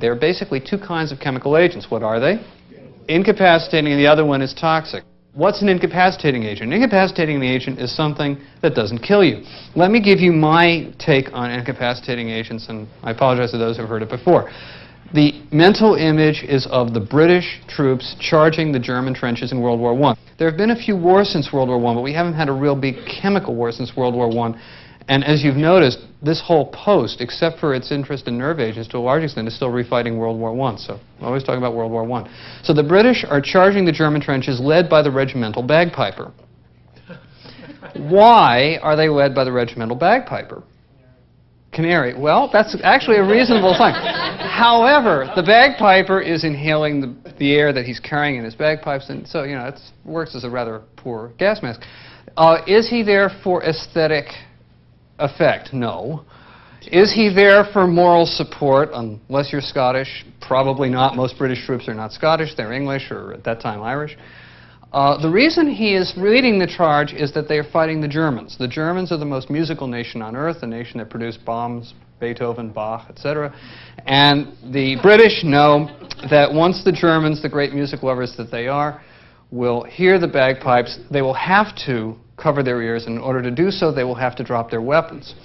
They're basically two kinds of chemical agents. What are they? Incapacitating, and the other one is toxic. What's an incapacitating agent? An incapacitating agent is something that doesn't kill you. Let me give you my take on incapacitating agents, and I apologize to those who have heard it before. The mental image is of the British troops charging the German trenches in World War I. There have been a few wars since World War I, but we haven't had a real big chemical war since World War I. And as you've noticed, this whole post, except for its interest in nerve agents to a large extent, is still refighting World War I. So I'm always talking about World War I. So the British are charging the German trenches led by the regimental bagpiper. Why are they led by the regimental bagpiper? Canary. Well, that's actually a reasonable sign. However, the bagpiper is inhaling the air that he's carrying in his bagpipes, and so, you know, it works as a rather poor gas mask. Is he there for aesthetic effect? No. Is he there for moral support? Unless you're Scottish, probably not. Most British troops are not Scottish. They're English, or at that time Irish. The reason he is leading the charge is that they are fighting the Germans. The Germans are the most musical nation on earth, a nation that produced Brahms, Beethoven, Bach, etc. And the British know that once the Germans, the great music lovers that they are, will hear the bagpipes, they will have to cover their ears, and in order to do so, they will have to drop their weapons.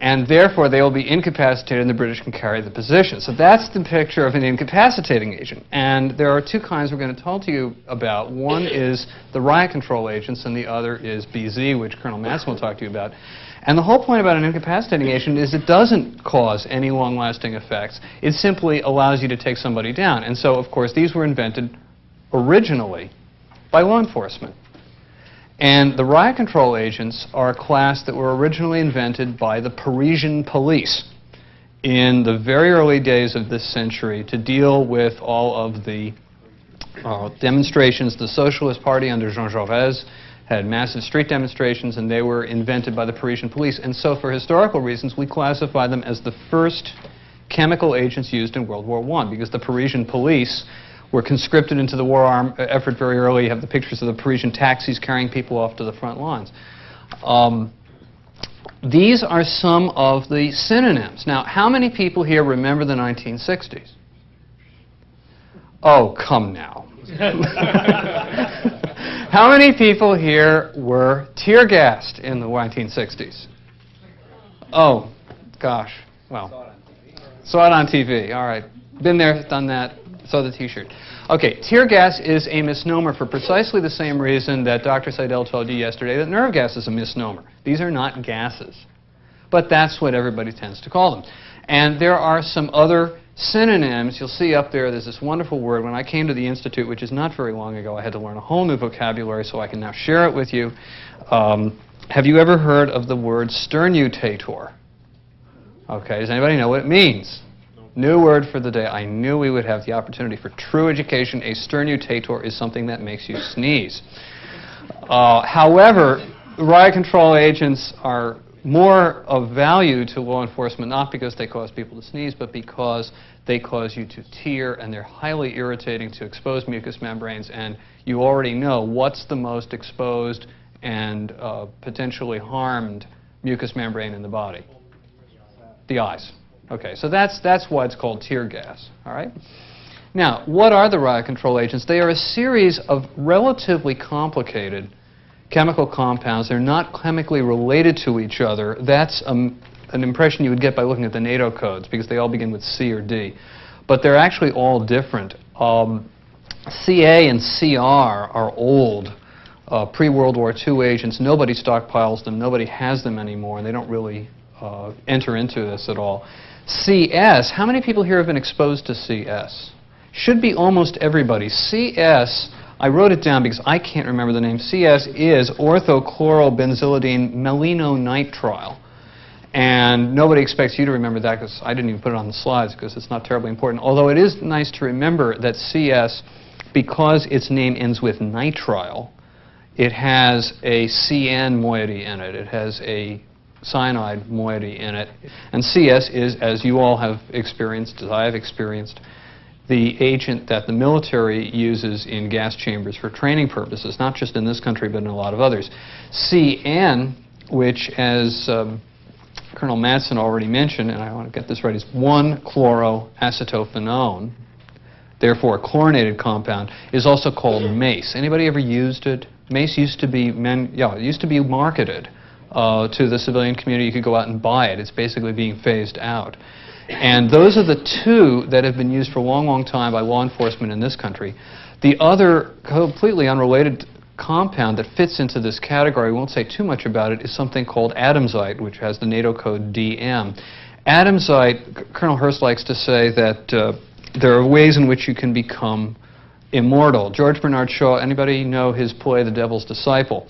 And therefore, they will be incapacitated, and the British can carry the position. So that's the picture of an incapacitating agent. And there are two kinds we're going to talk to you about. One is the riot control agents, and the other is BZ, which Colonel Madsen will talk to you about. And the whole point about an incapacitating agent is it doesn't cause any long-lasting effects. It simply allows you to take somebody down. And so, of course, these were invented originally by law enforcement. And the riot control agents are a class that were originally invented by the Parisian police in the very early days of this century to deal with all of the demonstrations. The Socialist Party under Jean Jaurès had massive street demonstrations, and they were invented by the Parisian police. And so for historical reasons, we classify them as the first chemical agents used in World War I, because the Parisian police were conscripted into the war effort very early. You have the pictures of the Parisian taxis carrying people off to the front lines. These are some of the synonyms. Now, how many people here remember the 1960s? Oh, come now. How many people here were tear-gassed in the 1960s? Oh, gosh. Well, saw it on TV. All right. Been there, done that. Saw the T-shirt. Okay, tear gas is a misnomer for precisely the same reason that Dr. Seidel told you yesterday that nerve gas is a misnomer. These are not gases. But that's what everybody tends to call them. And there are some other synonyms. You'll see up there, there's this wonderful word. When I came to the Institute, which is not very long ago, I had to learn a whole new vocabulary, so I can now share it with you. Have you ever heard of the word sternutator? Okay, does anybody know what it means? New word for the day. I knew we would have the opportunity for true education. A sternutator is something that makes you sneeze. However, riot control agents are more of value to law enforcement, not because they cause people to sneeze, but because they cause you to tear, and they're highly irritating to exposed mucous membranes, and you already know what's the most exposed and potentially harmed mucous membrane in the body. The eyes. Okay, so that's why it's called tear gas, all right? Now, what are the riot control agents? They are a series of relatively complicated chemical compounds. They're not chemically related to each other. That's an impression you would get by looking at the NATO codes, because they all begin with C or D. But they're actually all different. CA and CR are old pre-World War II agents. Nobody stockpiles them. Nobody has them anymore, and they don't really enter into this at all. CS, how many people here have been exposed to CS? Should be almost everybody. CS, I wrote it down because I can't remember the name. CS is orthochlorobenzylidine melinonitrile. And nobody expects you to remember that, because I didn't even put it on the slides because it's not terribly important. Although it is nice to remember that CS, because its name ends with nitrile, it has a CN moiety in it. It has a cyanide moiety in it. And CS is, as you all have experienced, as I have experienced, the agent that the military uses in gas chambers for training purposes, not just in this country but in a lot of others. CN, which, as Colonel Madsen already mentioned, and I want to get this right, is 1-chloroacetophenone, therefore a chlorinated compound, is also called mace. Anybody ever used it? Mace used to be, it used to be marketed to the civilian community. You could go out and buy it. It's basically being phased out. And those are the two that have been used for a long, long time by law enforcement in this country. The other completely unrelated compound that fits into this category, we won't say too much about it, is something called Adamsite, which has the NATO code DM. Adamsite, Colonel Hurst likes to say that there are ways in which you can become immortal. George Bernard Shaw, anybody know his play, The Devil's Disciple?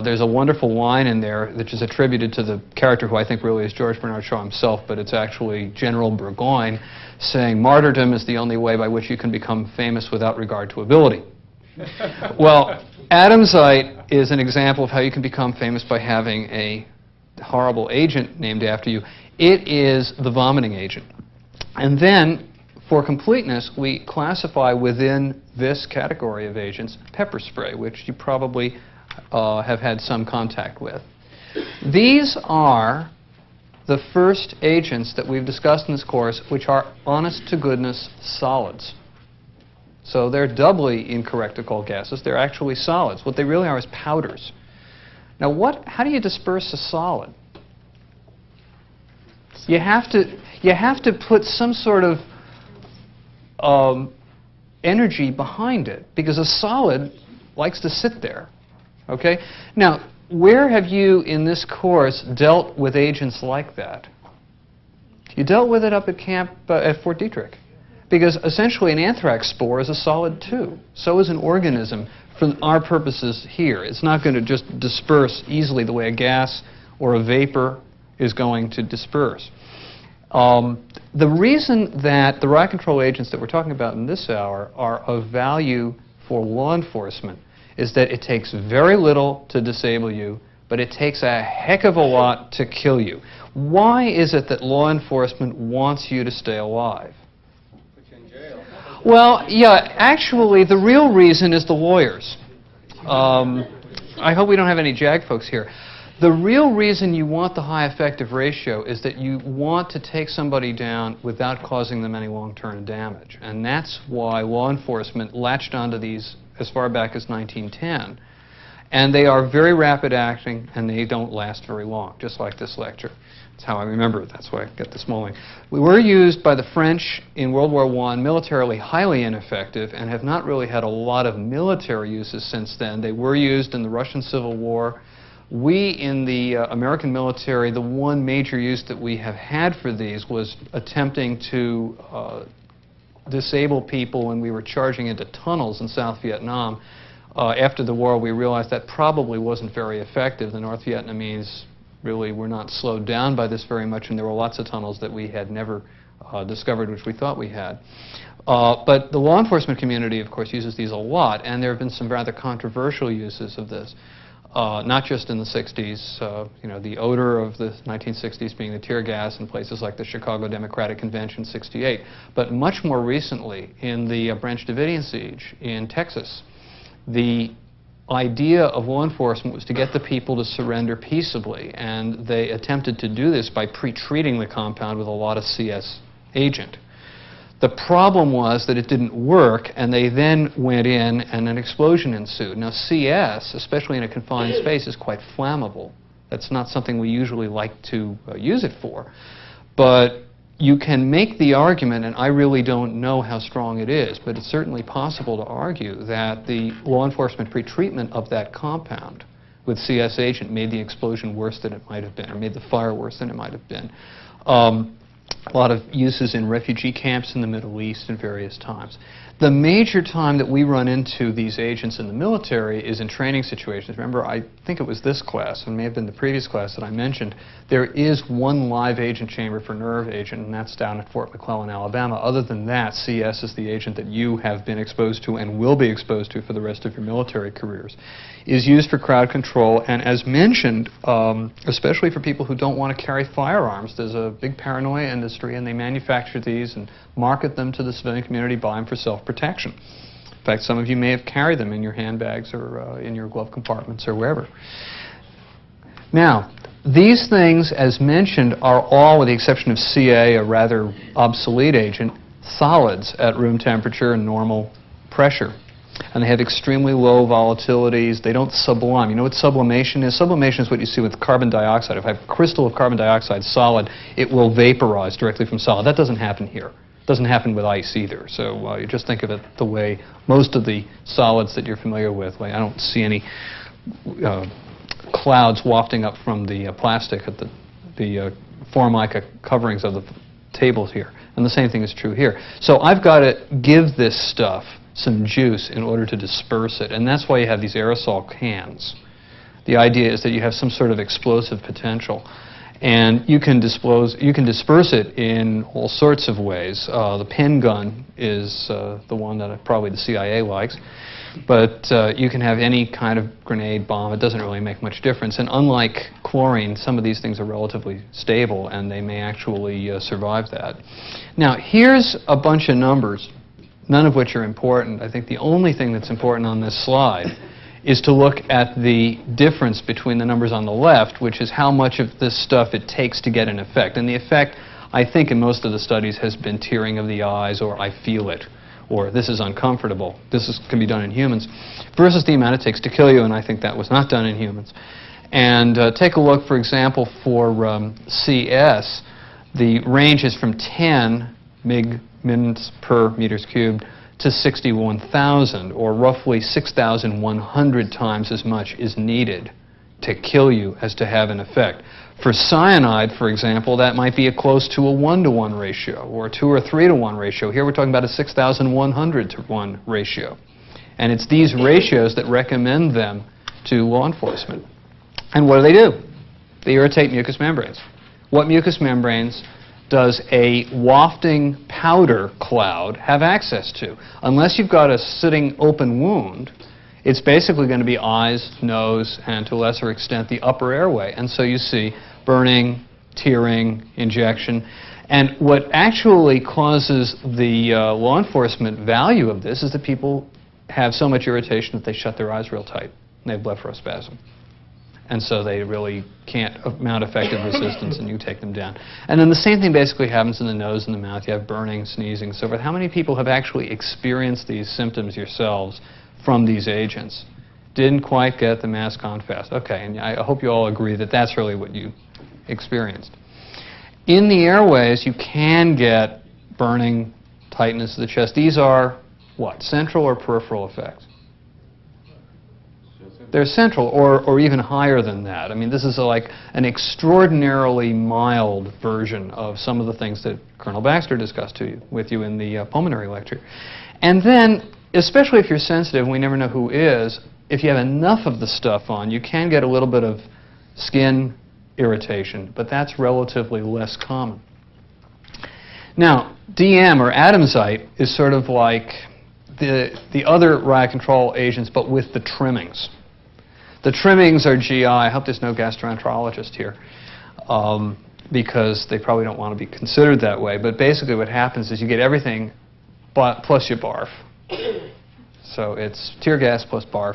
There's a wonderful line in there which is attributed to the character who I think really is George Bernard Shaw himself, but it's actually General Burgoyne, saying, "Martyrdom is the only way by which you can become famous without regard to ability." Well, Adamsite is an example of how you can become famous by having a horrible agent named after you. It is the vomiting agent. And then, for completeness, we classify within this category of agents pepper spray, which you probably have had some contact with. These are the first agents that we've discussed in this course which are honest-to-goodness solids. So they're doubly incorrect to call gases. They're actually solids. What they really are is powders. Now, how do you disperse a solid? You have to put some sort of energy behind it, because a solid likes to sit there. Okay? Now, where have you in this course dealt with agents like that? You dealt with it up at camp at Fort Detrick, because essentially an anthrax spore is a solid too. So is an organism for our purposes here. It's not going to just disperse easily the way a gas or a vapor is going to disperse. The reason that the riot control agents that we're talking about in this hour are of value for law enforcement is that it takes very little to disable you, but it takes a heck of a lot to kill you. Why is it that law enforcement wants you to stay alive? Put you in jail. Well, yeah, actually, the real reason is the lawyers. I hope we don't have any JAG folks here. The real reason you want the high effective ratio is that you want to take somebody down without causing them any long-term damage. And that's why law enforcement latched onto these as far back as 1910. And they are very rapid acting, and they don't last very long, just like this lecture. That's how I remember it. That's why I get this mulling. We were used by the French in World War I, militarily highly ineffective, and have not really had a lot of military uses since then. They were used in the Russian Civil War. We, in the American military, the one major use that we have had for these was attempting to disable people when we were charging into tunnels in South Vietnam. After the war, we realized that probably wasn't very effective. The North Vietnamese really were not slowed down by this very much, and there were lots of tunnels that we had never discovered, which we thought we had. But the law enforcement community, of course, uses these a lot, and there have been some rather controversial uses of this. Not just in the 60s, you know, the odor of the 1960s being the tear gas in places like the Chicago Democratic Convention '68, but much more recently in the Branch Davidian siege in Texas. The idea of law enforcement was to get the people to surrender peaceably, and they attempted to do this by pre-treating the compound with a lot of CS agent. The problem was that it didn't work, and they then went in and an explosion ensued. Now CS, especially in a confined space, is quite flammable. That's not something we usually like to use it for. But you can make the argument, and I really don't know how strong it is, but it's certainly possible to argue that the law enforcement pretreatment of that compound with CS agent made the explosion worse than it might have been, or made the fire worse than it might have been. A lot of uses in refugee camps in the Middle East in various times. The major time that we run into these agents in the military is in training situations. Remember, I think it was this class, and may have been the previous class that I mentioned, there is one live agent chamber for nerve agent, and that's down at Fort McClellan, Alabama. Other than that, CS is the agent that you have been exposed to and will be exposed to for the rest of your military careers. Is used for crowd control, and as mentioned, especially for people who don't want to carry firearms. There's a big paranoia industry, and they manufacture these and market them to the civilian community, buy them for self-protection. In fact, some of you may have carried them in your handbags or in your glove compartments or wherever. Now, these things, as mentioned, are all, with the exception of Ca, a rather obsolete agent, solids at room temperature and normal pressure. And they have extremely low volatilities. They don't sublime. You know what sublimation is? Sublimation is what you see with carbon dioxide. If I have a crystal of carbon dioxide solid, it will vaporize directly from solid. That doesn't happen here. It doesn't happen with ice either. So you just think of it the way most of the solids that you're familiar with. Like, I don't see any clouds wafting up from the plastic at the formica coverings of the tables here. And the same thing is true here. So I've got to give this stuff some juice in order to disperse it. And that's why you have these aerosol cans. The idea is that you have some sort of explosive potential. And you can disperse it in all sorts of ways. The pen gun is the one that probably the CIA likes. But you can have any kind of grenade, bomb. It doesn't really make much difference. And unlike chlorine, some of these things are relatively stable, and they may actually survive that. Now, here's a bunch of numbers, none of which are important. I think the only thing that's important on this slide is to look at the difference between the numbers on the left, which is how much of this stuff it takes to get an effect. And the effect, I think, in most of the studies has been tearing of the eyes, or I feel it, or this is uncomfortable. This can be done in humans, versus the amount it takes to kill you, and I think that was not done in humans. And take a look, for example, for CS. The range is from 10 minutes per meters cubed to 61,000, or roughly 6,100 times as much is needed to kill you as to have an effect. For cyanide, for example, that might be close to a 1-to-1 ratio, or a 2 or 3-to-1 ratio. Here we're talking about a 6,100-to-1 ratio. And it's these ratios that recommend them to law enforcement. And what do? They irritate mucous membranes. What mucous membranes does a wafting powder cloud have access to? Unless you've got a sitting open wound, it's basically going to be eyes, nose, and to a lesser extent the upper airway. And so you see burning, tearing, injection. And what actually causes the law enforcement value of this is that people have so much irritation that they shut their eyes real tight. And they have blepharospasm. And so they really can't mount effective resistance, and you take them down. And then the same thing basically happens in the nose and the mouth. You have burning, sneezing, so forth. How many people have actually experienced these symptoms yourselves from these agents? Didn't quite get the mask on fast. Okay, and I hope you all agree that that's really what you experienced. In the airways, you can get burning, tightness of the chest. These are what? Central or peripheral effects? They're central, or even higher than that. I mean, this is like an extraordinarily mild version of some of the things that Colonel Baxter discussed with you in the pulmonary lecture. And then, especially if you're sensitive, and we never know who is, if you have enough of the stuff on, you can get a little bit of skin irritation, but that's relatively less common. Now, DM, or Adamsite, is sort of like the other riot control agents, but with the trimmings. The trimmings are GI. I hope there's no gastroenterologist here, because they probably don't want to be considered that way. But basically what happens is you get everything plus you barf. So it's tear gas plus barf.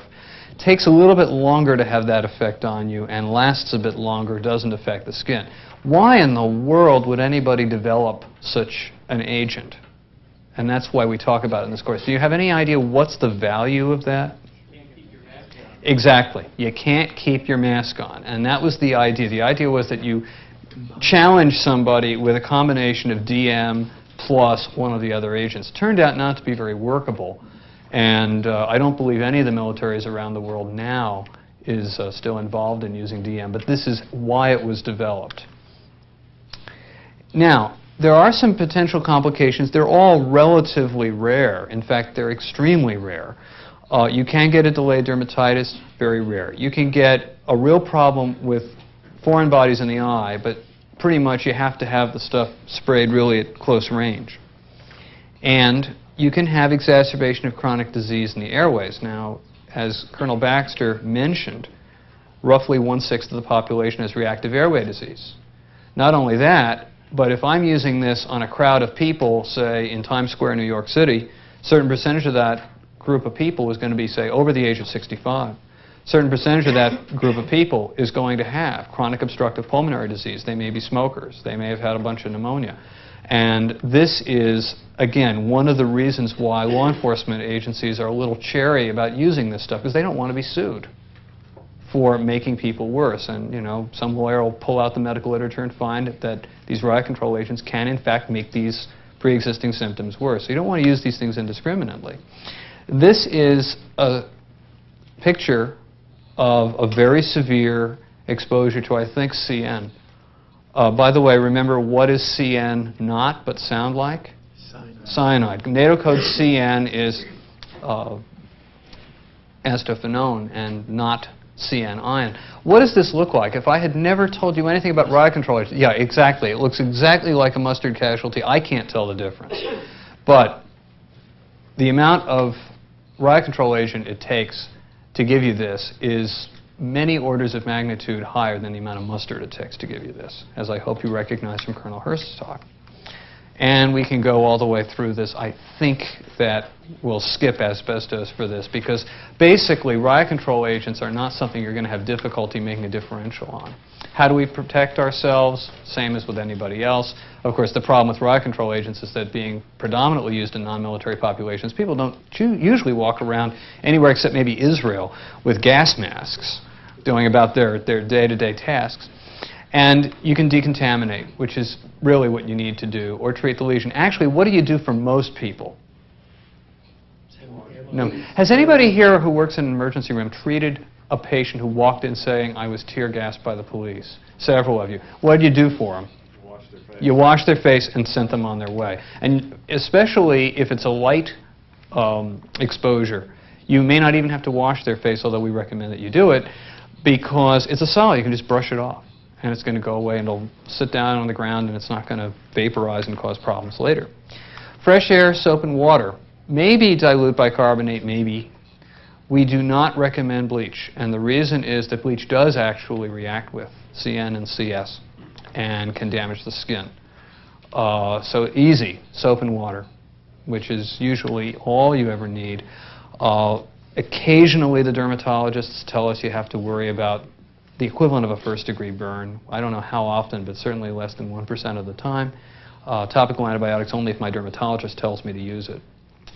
Takes a little bit longer to have that effect on you, and lasts a bit longer, doesn't affect the skin. Why in the world would anybody develop such an agent? And that's why we talk about it in this course. Do you have any idea what's the value of that? Exactly. You can't keep your mask on. And that was the idea. The idea was that you challenge somebody with a combination of DM plus one of the other agents. Turned out not to be very workable. And I don't believe any of the militaries around the world now is still involved in using DM. But this is why it was developed. Now, there are some potential complications. They're all relatively rare. In fact, they're extremely rare. You can get a delayed dermatitis, very rare. You can get a real problem with foreign bodies in the eye, but pretty much you have to have the stuff sprayed really at close range. And you can have exacerbation of chronic disease in the airways. Now, as Colonel Baxter mentioned, roughly 1/6 of the population has reactive airway disease. Not only that, but if I'm using this on a crowd of people, say in Times Square, New York City, a certain percentage of that group of people is going to be, say, over the age of 65. certain percentage of that group of people is going to have chronic obstructive pulmonary disease. They may be smokers. They may have had a bunch of pneumonia. And this is, again, one of the reasons why law enforcement agencies are a little chary about using this stuff, because they don't want to be sued for making people worse. And, you know, some lawyer will pull out the medical literature and find that these riot control agents can, in fact, make these pre-existing symptoms worse. So you don't want to use these things indiscriminately. This is a picture of a very severe exposure to, I think, CN. By the way, remember, what is CN not but sound like? Cyanide. NATO code CN is acetophenone and not CN-ion. What does this look like? If I had never told you anything about riot control agents, yeah, exactly. It looks exactly like a mustard casualty. I can't tell the difference. But the amount of riot control agent it takes to give you this is many orders of magnitude higher than the amount of mustard it takes to give you this, as I hope you recognize from Colonel Hurst's talk. And we can go all the way through this. I think that we'll skip asbestos for this, because basically riot control agents are not something you're going to have difficulty making a differential on. How do we protect ourselves? Same as with anybody else. Of course, the problem with riot control agents is that being predominantly used in non-military populations, people don't usually walk around anywhere except maybe Israel with gas masks doing about their day-to-day tasks. And you can decontaminate, which is really what you need to do, or treat the lesion. Actually, what do you do for most people? No. Has anybody here who works in an emergency room treated a patient who walked in saying, I was tear gassed by the police? Several of you. What did you do for them? Wash their face. You washed their face and sent them on their way. And especially if it's a light exposure, you may not even have to wash their face, although we recommend that you do it, because it's a solid. You can just brush it off, and it's going to go away, and it'll sit down on the ground, and it's not going to vaporize and cause problems later. Fresh air, soap, and water. Maybe dilute bicarbonate, maybe. We do not recommend bleach, and the reason is that bleach does actually react with CN and CS and can damage the skin. So easy, soap and water, which is usually all you ever need. Occasionally the dermatologists tell us you have to worry about the equivalent of a first-degree burn. I don't know how often, but certainly less than 1% of the time. Topical antibiotics only if my dermatologist tells me to use it.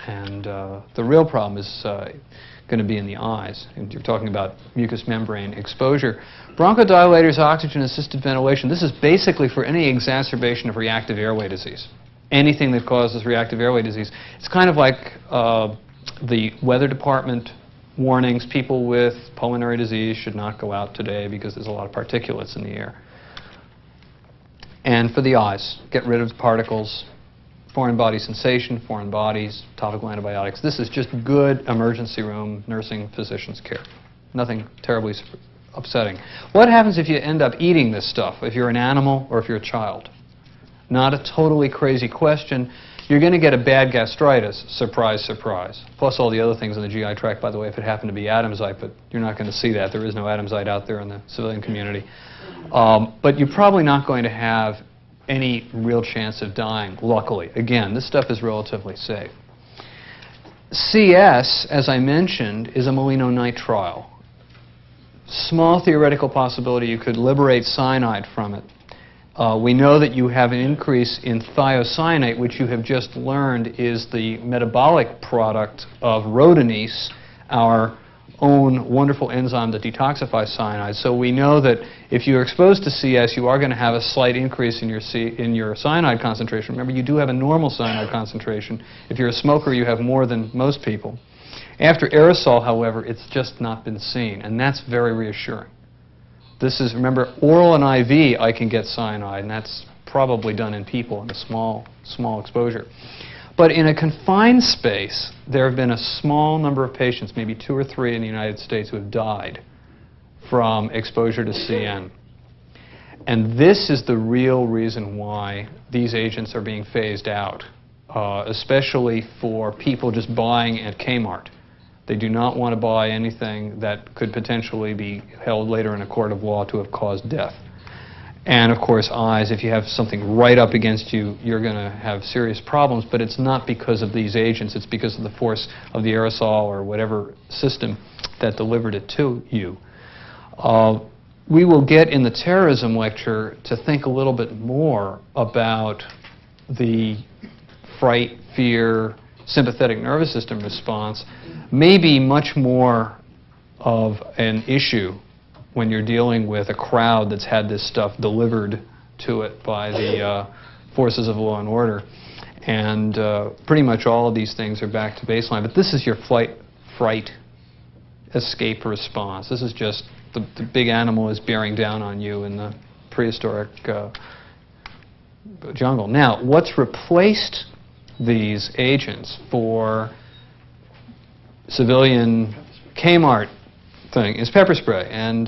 And the real problem is going to be in the eyes. And you're talking about mucous membrane exposure. Bronchodilators, oxygen-assisted ventilation. This is basically for any exacerbation of reactive airway disease. Anything that causes reactive airway disease. It's kind of like the weather department warnings. People with pulmonary disease should not go out today because there's a lot of particulates in the air. And for the eyes, get rid of particles, foreign body sensation, foreign bodies, topical antibiotics. This is just good emergency room nursing physician's care. Nothing terribly upsetting. What happens if you end up eating this stuff, if you're an animal or if you're a child? Not a totally crazy question. You're going to get a bad gastritis, surprise, surprise. Plus all the other things in the GI tract, by the way, if it happened to be Adamsite, but you're not going to see that. There is no Adamsite out there in the civilian community. But you're probably not going to have any real chance of dying, luckily. Again, this stuff is relatively safe. CS, as I mentioned, is a molinonitrile. Small theoretical possibility you could liberate cyanide from it. We know that you have an increase in thiocyanate, which you have just learned is the metabolic product of rhodonase, our own wonderful enzyme that detoxifies cyanide. So we know that if you're exposed to CS, you are going to have a slight increase in your cyanide concentration. Remember, you do have a normal cyanide concentration. If you're a smoker, you have more than most people. After aerosol, however, it's just not been seen, and that's very reassuring. This is, remember, oral and IV, I can get cyanide, and that's probably done in people in a small exposure. But in a confined space, there have been a small number of patients, maybe 2 or 3 in the United States, who have died from exposure to CN. And this is the real reason why these agents are being phased out, especially for people just buying at Kmart. They do not want to buy anything that could potentially be held later in a court of law to have caused death. And of course, eyes. If you have something right up against you, you're going to have serious problems, but it's not because of these agents. It's because of the force of the aerosol or whatever system that delivered it to you. We will get in the terrorism lecture to think a little bit more about the fright, fear, sympathetic nervous system response, maybe much more of an issue when you're dealing with a crowd that's had this stuff delivered to it by the forces of law and order. And pretty much all of these things are back to baseline. But this is your flight, fright, escape response. This is just the big animal is bearing down on you in the prehistoric jungle. Now, what's replaced these agents for civilian Kmart thing is pepper spray. And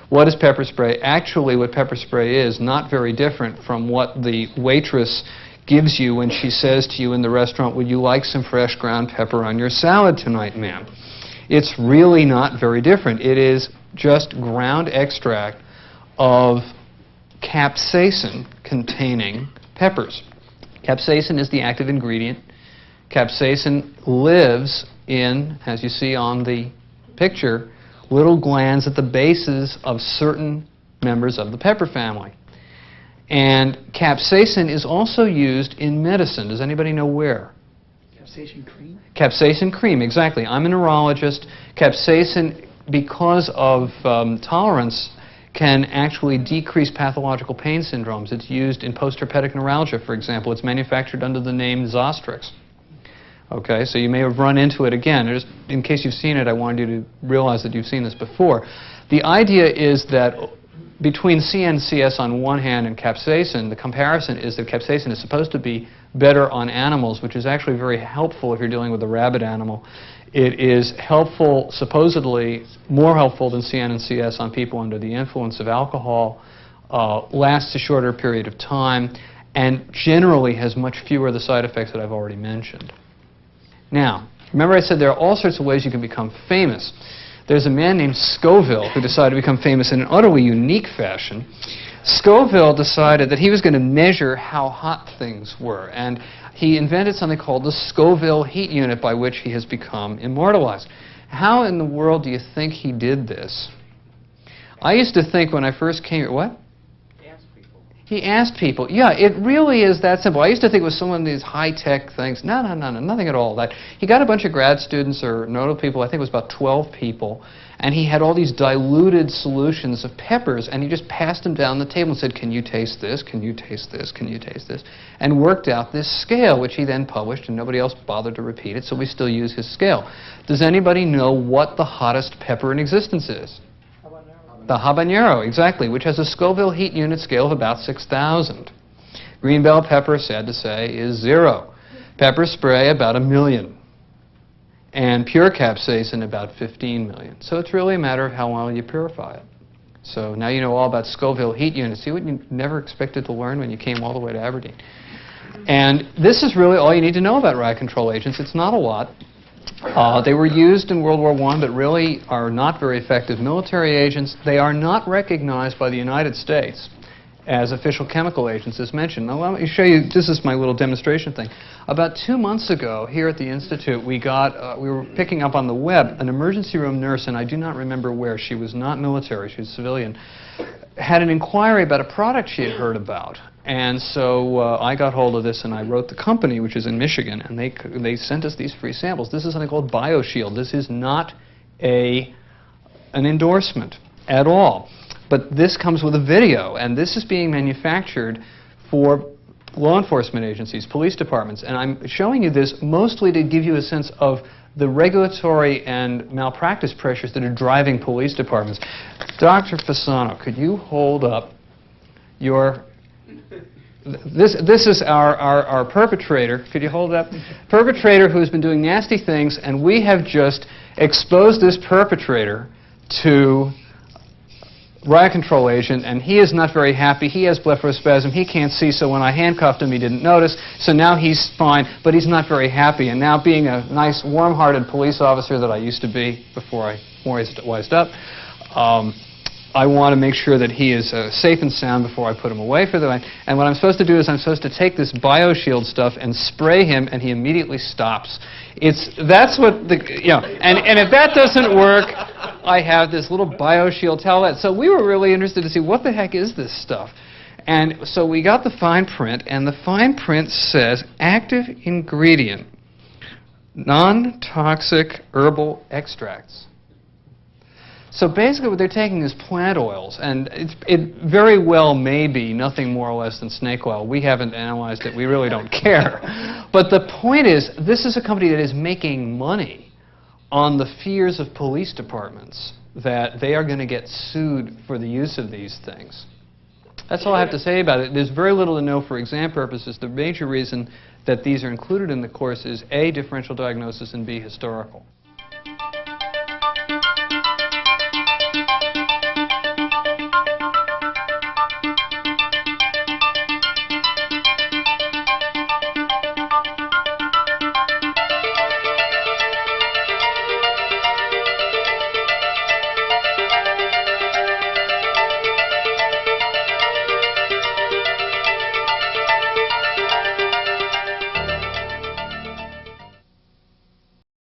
what is pepper spray? Actually, what pepper spray is not very different from what the waitress gives you when she says to you in the restaurant, "Would you like some fresh ground pepper on your salad tonight, ma'am?" It's really not very different. It is just ground extract of capsaicin containing peppers. Capsaicin is the active ingredient. Capsaicin lives in, as you see on the picture, little glands at the bases of certain members of the pepper family. And capsaicin is also used in medicine. Does anybody know where? Capsaicin cream? Capsaicin cream, exactly. I'm a neurologist. Capsaicin, because of tolerance, can actually decrease pathological pain syndromes. It's used in postherpetic neuralgia, for example. It's manufactured under the name Zostrix. Okay, so you may have run into it again. Just in case you've seen it, I wanted you to realize that you've seen this before. The idea is that between CNCS on one hand and capsaicin, the comparison is that capsaicin is supposed to be better on animals, which is actually very helpful if you're dealing with a rabid animal. It is helpful, supposedly more helpful than CN and CS on people under the influence of alcohol, lasts a shorter period of time, and generally has much fewer of the side effects that I've already mentioned. Now, remember I said there are all sorts of ways you can become famous. There's a man named Scoville who decided to become famous in an utterly unique fashion. Scoville decided that he was going to measure how hot things were, and he invented something called the Scoville heat unit, by which he has become immortalized. How in the world do you think he did this? I used to think when I first came here, what? He asked people. Yeah, it really is that simple. I used to think it was some of these high-tech things. No, nothing at all. That he got a bunch of grad students or notable people, I think it was about 12 people, and he had all these diluted solutions of peppers, and he just passed them down the table and said, "Can you taste this? Can you taste this? Can you taste this?" And worked out this scale, which he then published, and nobody else bothered to repeat it, so we still use his scale. Does anybody know what the hottest pepper in existence is? The habanero, exactly, which has a Scoville heat unit scale of about 6,000. Green bell pepper, sad to say, is 0. Pepper spray, about 1 million. And pure capsaicin, about 15 million. So it's really a matter of how well you purify it. So now you know all about Scoville heat units. See what you never expected to learn when you came all the way to Aberdeen. And this is really all you need to know about riot control agents. It's not a lot. They were used in World War I, but really are not very effective military agents. They are not recognized by the United States as official chemical agents, as mentioned. Now, let me show you. This is my little demonstration thing. About 2 months ago, here at the Institute, we were picking up on the web an emergency room nurse, and I do not remember where. She was not military. She was civilian. Had an inquiry about a product she had heard about. And so I got hold of this and I wrote the company, which is in Michigan, and they sent us these free samples. This is something called BioShield. This is not an endorsement at all. But this comes with a video, and this is being manufactured for law enforcement agencies, police departments. And I'm showing you this mostly to give you a sense of the regulatory and malpractice pressures that are driving police departments. Dr. Fasano, could you hold up your... This is our perpetrator. Could you hold it up? Perpetrator who's been doing nasty things, and we have just exposed this perpetrator to riot control agent, and he is not very happy. He has blepharospasm. He can't see, so when I handcuffed him, he didn't notice. So now he's fine, but he's not very happy. And now, being a nice, warm-hearted police officer that I used to be before I wised up, I want to make sure that he is safe and sound before I put him away for the night. And what I'm supposed to do is I'm supposed to take this BioShield stuff and spray him, and he immediately stops. That's what the, and if that doesn't work, I have this little BioShield towelette. So we were really interested to see what the heck is this stuff. And so we got the fine print, and the fine print says active ingredient, non-toxic herbal extracts. So basically what they're taking is plant oils, and it very well may be nothing more or less than snake oil. We haven't analyzed it. We really don't care. But the point is, this is a company that is making money on the fears of police departments that they are going to get sued for the use of these things. That's all I have to say about it. There's very little to know for exam purposes. The major reason that these are included in the course is A, differential diagnosis, and B, historical.